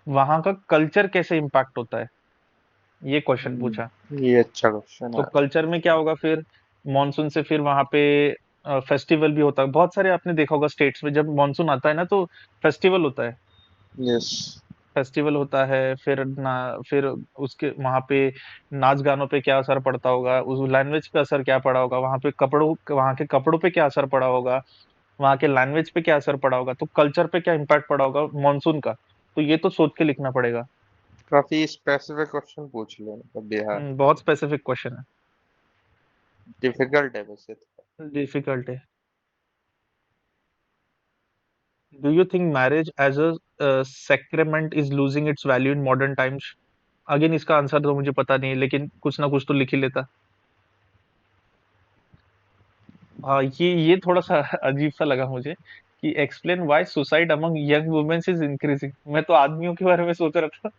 वहां का कल्चर कैसे इम्पैक्ट होता है, ये क्वेश्चन पूछा। ये अच्छा क्वेश्चन तो है। कल्चर में क्या होगा फिर? मॉनसून से फिर वहां पे फेस्टिवल भी होता है बहुत सारे, आपने देखा होगा स्टेट्स में जब मॉनसून आता है ना तो फेस्टिवल होता है। यस। फेस्टिवल होता है, फिर फिर उसके वहां पे नाच गानों पे क्या असर पड़ता होगा, उस लैंग्वेज पे असर क्या पड़ा होगा, वहां पे कपड़ों, वहां के कपड़ों पे क्या असर पड़ा होगा, वहां के लैंग्वेज पे क्या असर पड़ा होगा, तो कल्चर पे क्या इम्पैक्ट पड़ा होगा मॉनसून का। तो ये तो सोच के लिखना पड़ेगा। काफी स्पेसिफिक क्वेश्चन पूछ लिया मतलब बिहार। बहुत स्पेसिफिक क्वेश्चन डिफिकल्ट है वैसे तो। है, डिफिकल्ट है। Do you think marriage as a sacrament is losing its value in modern times? Again इसका आंसर तो मुझे पता नहीं है, लेकिन कुछ ना कुछ तो लिख ही लेता। हाँ, ये थोड़ा सा अजीब सा लगा मुझे कि explain why suicide among young women is increasing. मैं तो आदमियों के बारे में सोच रहा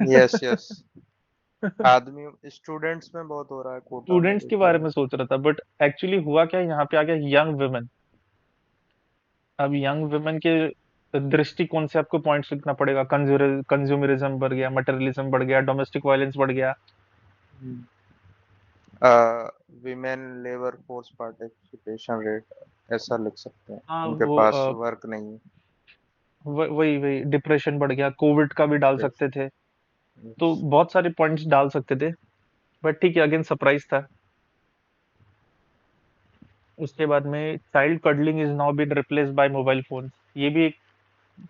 यस था। यस। आदमी स्टूडेंट्स में बहुत हो रहा है, कोटा में स्टूडेंट्स के देख बारे लो। में सोच रहा था, बट एक्चुअली हुआ क्या, यहाँ पे आ गया यंग वुमेन। अब यंग वुमेन के दृष्टिकोण से आपको पॉइंट्स लिखना पड़ेगा। कंज्यूमरिज्म बढ़ गया, मटेरियलिज्म बढ़ गया, डोमेस्टिक वायलेंस बढ़ गया। Women labour force participation rate ऐसा लिख सकते हैं, हाँ उनके वो पास वर्क नहीं वही वही डिप्रेशन बढ़ गया, कोविड का भी डाल है। सकते थे। तो बहुत सारे पॉइंट्स डाल सकते थे, बट ठीक है, अगेन सरप्राइज था। उसके बाद में child cuddling is now been replaced by mobile phone. ये भी एक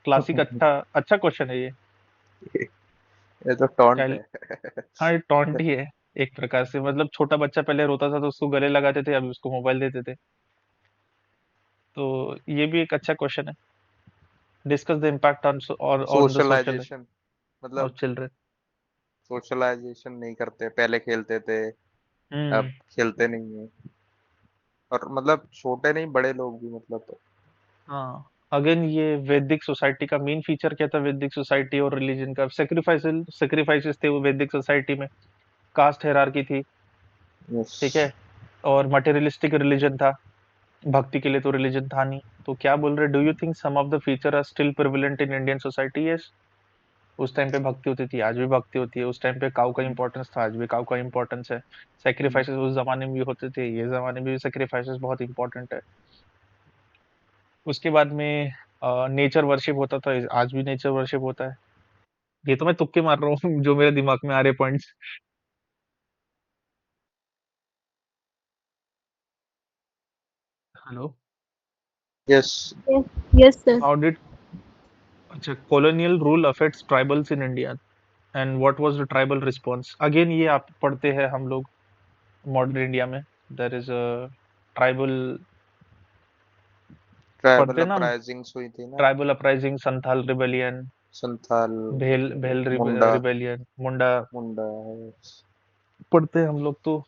क्लासिक अच्छा अच्छा क्वेश्चन है ये। ये तो टॉन्ट चाइल्ड, है। हाँ ये टॉन्ट ही है एक प्रकार से। मतलब छोटा बच्चा पहले रोता था तो उसको गले लगाते थे, अभी उसको मोबाइल देते थे। तो ये भी एक अच्छा क्वेश्चन है। Discuss the impact on the social socialisation, of मतलब चिल्ड्रन। सोशलाइजेशन नहीं करते, पहले खेलते थे हम्म। अब खेलते नहीं है। और मतलब छोटे नहीं बड़े लोग भी मतलब तो। हाँ, अगेन ये वैदिक सोसाइटी का मेन फीचर क्या था? वैदिक सोसाइटी और रिलीजन का सेक्रीफाइसेस थे वो वैदिक सोसाइटी में। कास्ट हायरार्की थी, यस ठीक है, और मटेरियलिस्टिक रिलीजन था, भक्ति के लिए तो रिलीजन था नहीं। तो क्या बोल रहे, do you think some of the feature are still prevalent in Indian society? Yes. उस टाइम पे भक्ति होती थी, आज भी भक्ति होती है। उस टाइम पे काऊ का इंपॉर्टेंस था, आज भी काऊ का इंपॉर्टेंस है। सेक्रीफाइसेस उस जमाने में भी होते थे, ये जमाने में भी सेक्रीफाइसेस बहुत इंपॉर्टेंट है। उसके बाद में नेचर वर्शिप होता था, आज भी नेचर वर्शिप होता है। ये तो मैं तुक्के मार रहा हूँ जो मेरे दिमाग में आ रहे points. Hello. Yes Yes, yes, sir. How did, अच्छा, colonial rule affects tribals in India and what was the tribal response? Again ये आप पढ़ते हैं हम लोग मॉडर्न इंडिया में, there is a tribal, tribal पढ़ते हैं ना हम, अपराइजिंग्स हुई थी ना, tribal uprising, Santhal rebellion, Santhal, भेल मुंडा, रिबेलियन, मुंडा, मुंडा। yes। पढ़ते हैं हम लोग तो।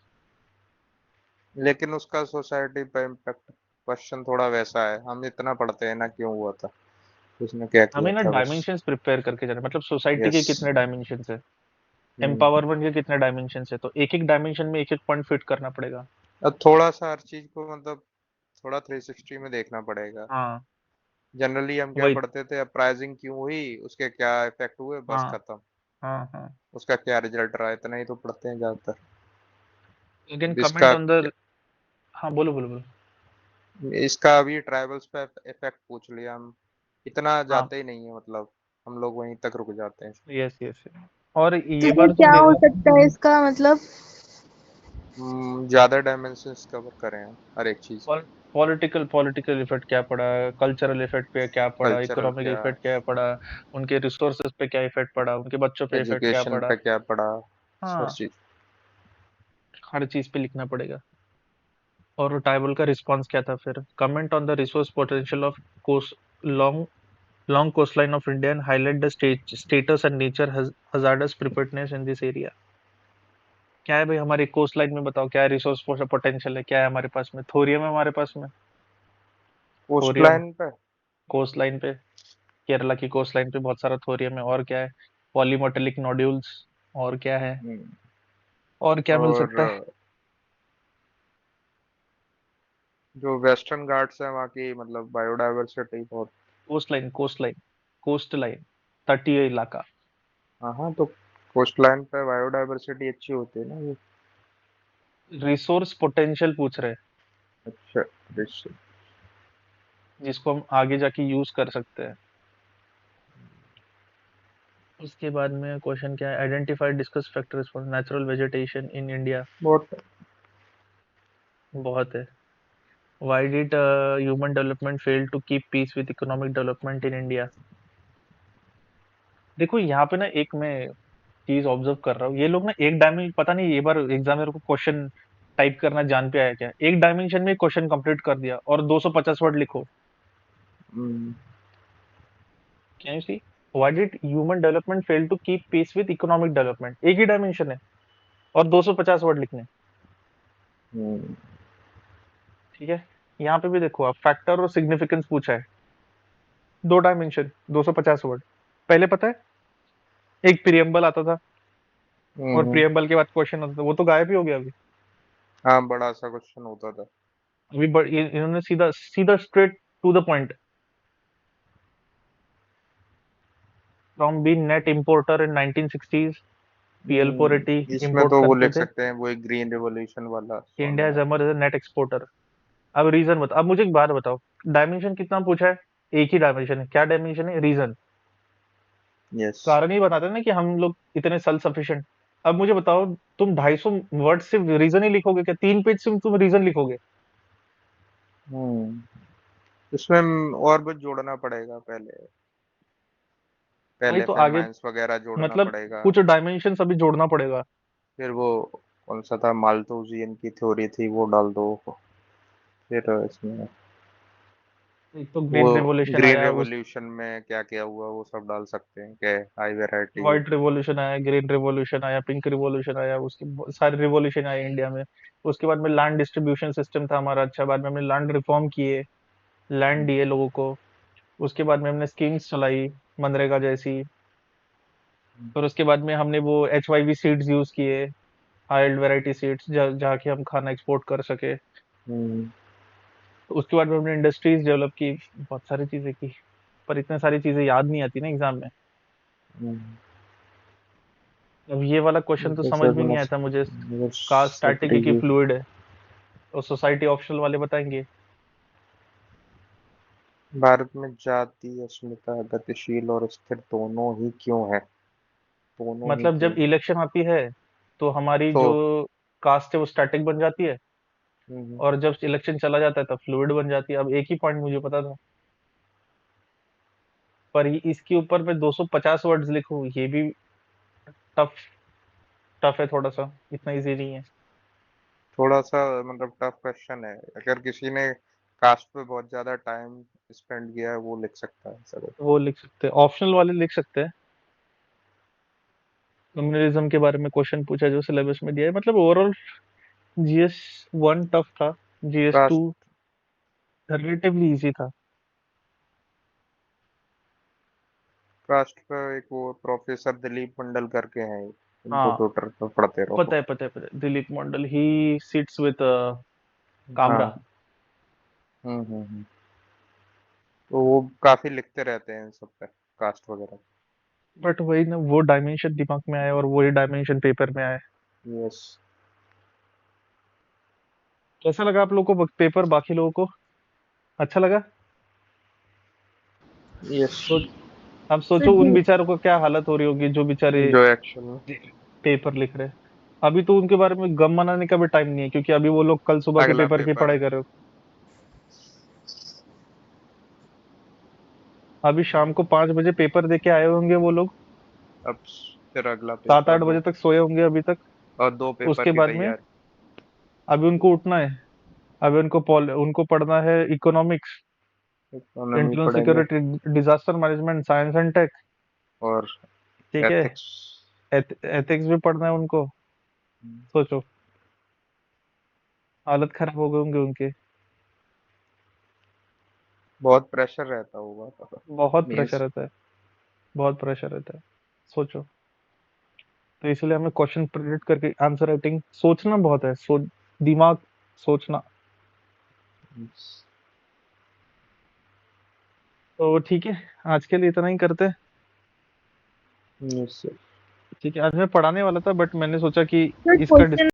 लेकिन उसका सोसाइटी पे इम्पैक्ट क्वेश्चन थोड़ा वैसा है, हम इतना पढ़ते हैं ना क्यों हुआ था, उसने क्या किया हमें ना था बस। डायमेंशंस प्रिपेयर करके जाना, मतलब सोसाइटी यस। के कितने डायमेंशंस है, एम्पावरमेंट के कितने डायमेंशंस है, तो एक एक डायमेंशन में एक एक पॉइंट फिट करना पड़ेगा। अब थोड़ा सा हर चीज को मतलब थोड़ा 360 में देखना पड़ेगा। हाँ जनरली हम क्या वही, पढ़ते थे, अपराइजिंग क्यों हुई, उसके क्या इफेक्ट हुए, बस हाँ खत्म। हाँ हाँ। उसका क्या रिजल्ट रहा, इतना ही तो पढ़ते हैं ज्यादातर। अगेन अब कमेंट इसका ऑन द, हाँ बोलो बोलो बोलो। इसका अभी ट्राइबल्स पे इफेक्ट पूछ लिया, हम इतना हाँ, जाते ही नहीं है, मतलब हम लोग वहीं तक रुक जाते हैं। Yes yes. और तो ये ये बार तुम क्या हो देखो, सकता है इसका मतलब? ज्यादा डायमेंशंस कवर करें हम हर एक चीज। पॉलिटिकल पॉलिटिकल इफेक्ट क्या पड़ा, कल्चरल इफेक्ट पे क्या पड़ा, कल्चरल इकोनॉमिक क्या, इफेक्ट क्या पड़ा, उनके रिसोर्सेज पे क्या इफेक्ट पड़ा, उनके बच्चों पे इफेक्ट क्या एजुकेशन पड़ा। पे क्या पड़ा, हर हाँ, चीज। हर चीज पे लिखना पड़ेगा। और ट्राइबल का रिस्पांस क्या था फिर? Comment on the resource potential of coast, long long coastline of India and highlight the status and nature hazards preparedness in this area. क्या है भाई हमारी कोस्ट लाइन में, बताओ क्या रिसोर्स पोटेंशियल है, क्या है हमारे पास में? थोरियम है हमारे पास में, कोस्ट थोरियम। लाइन पे। कोस्ट लाइन पे, केरला की कोस्ट लाइन पे बहुत सारा थोरियम है। और क्या है? Polymetallic nodules. और क्या है? हम्म, और क्या मिल और सकता है? जो वेस्टर्न घाट्स है वहाँ की मतलब बायोडायवर्सिटी बहुत। Coast line, coast line, coast line, तटीय इलाका। हाँ हाँ, तो कोस्ट लाइन पे बायोडायवर्सिटी अच्छी होती है ना ये। रिसोर्स पोटेंशियल पूछ रहे हैं, अच्छा, this- जिसको हम आगे जाके यूज कर सकते हैं। उसके बाद में क्वेश्चन क्या है, identify discuss factors for natural vegetation in India. बहुत। बहुत है। Why did human development fail to keep peace with economic development in India? देखो यहाँ पे ना एक मैं चीज ऑब्जर्व कर रहा हूँ, ये लोग ना एक डायमेंशन, पता नहीं ये बार एग्जामिनर को क्वेश्चन टाइप करना जान पे आया क्या, एक डायमेंशन में क्वेश्चन कंप्लीट कर दिया और 250 वर्ड लिखो। Hmm, can you see, why did human development fail to keep pace with economic development, एक ही डायमेंशन है और 250 वर्ड लिखने। हम्म, ठीक है, यहाँ पे भी देखो आप, फैक्टर और सिग्निफिकेंस पूछा है, दो डायमेंशन, 250 वर्ड। पहले पता है एक प्रियम्बल आता था, और हम्म। प्रियम्बल के बाद क्वेश्चन आता था, वो तो गायब ही हो गया अभी। हाँ, बड़ा सा क्वेश्चन होता था। अभी इन्होंने सीधा सीधा straight to the point, from be net importer in 1960s, PL 480 इसमें इंपोर्ट तो वो करते लिख थे, सकते हैं, वो एक ग्रीन रिवॉल्यूशन वाला इंडिया सोना इज है। एमर एज नेट एक्सपोर्टर। अब रीजन बताओ, अब मुझे एक बात बताओ, डायमेंशन कितना पूछा है? एक ही डायमेंशन है, क्या डायमेंशन है? रीजन। यस। कारण ही बताते हैं ना कि हम लोग इतने सेल्फ सफिशिएंट। अब मुझे बताओ, तुम 250 वर्ड सिर्फ रीजन ही लिखोगे क्या? 3 पेज से तुम रीजन लिखोगे? हम्म, इसमें और भी जोड़ना पड़ेगा, पहले भाई पहले तो फिर आगे, माइंस वगैरह जोड़ना मतलब पड़ेगा। कुछ डायमेंशन अभी जोड़ना पड़ेगा। फिर वो कौन सा था, माल्थुजियन की थ्योरी थी, वो डाल दो। फिर इसमें एक तो वो ग्रीन रेवोल्यूशन ग्रीन आया, उस रेवोल्यूशन में क्या क्या हुआ वो सब डाल सकते हैं, क्या हाई वैरायटी। व्हाइट रिवॉल्यूशन आया, ग्रीन रिवॉल्यूशन आया, पिंक रिवॉल्यूशन आया, उसके सारे रिवॉल्यूशन आए इंडिया में। उसके बाद में लैंड डिस्ट्रीब्यूशन सिस्टम था हमारा अच्छा, बाद में हमने लैंड रिफॉर्म किए, लैंड दिए लोगों को। उसके बाद में हमने स्कीम्स चलाई, मनरेगा जैसी। फिर उसके बाद में हमने वो HYV सीड्स यूज किए, हाइल्ड वैरायटी सीड्स जहाँ के हम खाना एक्सपोर्ट कर सके। हम्म, तो उसके बाद में हमने इंडस्ट्रीज डेवलप की, बहुत सारी चीजें की, पर इतने सारी चीजें याद नहीं आती ना एग्जाम में। हम्म, अब ये वाला क्वेश्चन तो जैसे समझ में अपना नहीं आया था मुझे, कास्ट स्टैटिक है कि सिटी फ्लूइड है। और सोसाइटी ऑप्शनल वाले बताएंगे। भारत में जाति अस्मिता गतिशील और स्थिर दोनों ही क्यों है? दोनों ही मतलब जब क्यों? इलेक्शन आती है तो हमारी तो जो कास्ट है वो स्टैटिक बन जाती है, हम्म, और जब इलेक्शन चला जाता है तब फ्लूइड बन जाती है। अब एक ही पॉइंट मुझे पता था, पर इसके ऊपर मैं 250 वर्ड्स लिखूं ये भी टफ टफ है थोड़ा सा, इतना इजी नहीं है। थोड़ा सा मतलब टफ क्वेश्चन है। अगर किसी ने कास्ट पे बहुत ज्यादा टाइम स्पेंड किया है वो लिख सकता है ऐसा कुछ। वो लिख सकते हैं, ऑप्शनल वाले लिख सकते हैं। कम्युनलिज्म के बारे में क्वेश्चन पूछा जो सिलेबस में दिया है, मतलब ओवरऑल जीएस 1 टफ था, जीएस 2 कास्ट रिलेटिवली इजी था। कास्ट पे एक वो प्रोफेसर दिलीप मंडल करके हैं, उनको हाँ, ट्विटर पे पढ़ते पता रहो। है पता है पता है, Dilip Mandal he sits with Kamra. हाँ। तो वो काफी लिखते रहते हैं इन सब पे, कास्ट वगैरह। बट वही ना, वो डायमेंशन दिमाग में आया और वही डायमेंशन पेपर में आया। यस। कैसा लगा आप लोगों को पेपर, बाकी लोगों को अच्छा लगा? यस। सोच, अब सर सोचो उन जी। बेचारों को क्या हालत हो रही होगी जो बेचारे जो एक्शन में पेपर लिख रहे हैं। अभी तो उनके बारे में गम मनाने का भी टाइम नहीं है, क्योंकि अभी वो लोग कल सुबह के अगला पेपर की पेपर पढ़ाई है। कर रहे हो। अभी शाम को 5 बजे पेपर दे के आए होंगे वो लोग, अब फिर अगला 7-8 पेपर बजे दो। तक सोए होंगे अभी तक। और दो पेपर उसके की बाद में तैयारी। अभी उनको उठना है। अभी उनको पढ़ना है इकोनॉमिक्स, इकोनॉमी इंटरनल पढ़ेंगे। Security, disaster management, science and tech. और ठीक है, एथिक्स। एथिक्स भी पढ़ना है उनको। सोचो, हालत खराब हो गए होंगे उनके। बहुत प्रेशर रहता होगा। बहुत प्रेशर मीन्स रहता है, बहुत प्रेशर रहता है। सोचो, तो इसलिए हमें क्वेश्चन प्रिडिक्ट करके आंसर राइटिंग सोचना बहुत है, दिमाग सोचना। तो ठीक है, आज के लिए इतना ही करते हैं। यस। ठीक है, आज मैं पढ़ाने वाला था बट मैंने सोचा कि सर इसका क्वेश्चन